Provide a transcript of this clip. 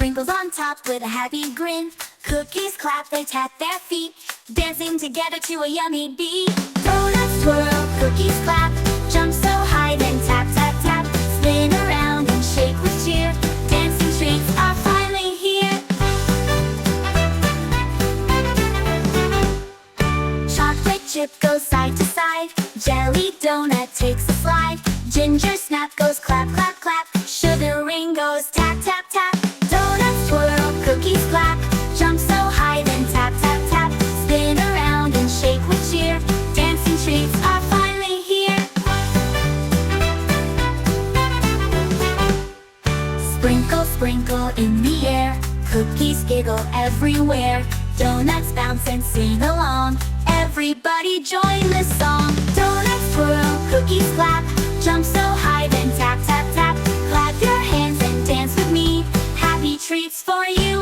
Sprinkles on top with a happy grin. Cookies clap, they tap their feet, dancing together to a yummy beat. Donuts twirl, cookies clap, jump so high then tap, tap, tap. Spin around and shake with cheer, dancing treats are finally here. Chocolate chip goes side to side, jelly donut takes a slide. Ginger snap goes clap, clap, clap, sugar ring goes tap, tap, tap. Donuts twirl, cookies clap, jump so high then tap, tap, tap. Spin around and shake with cheer, dancing treats are finally here. Sprinkle, sprinkle in the air, cookies giggle everywhere. Donuts bounce and sing along, everybody join the song. Donuts twirl, cookies clap, jump so high then tap, tap, tap. Clap your hands and dance with me, happy treats for you.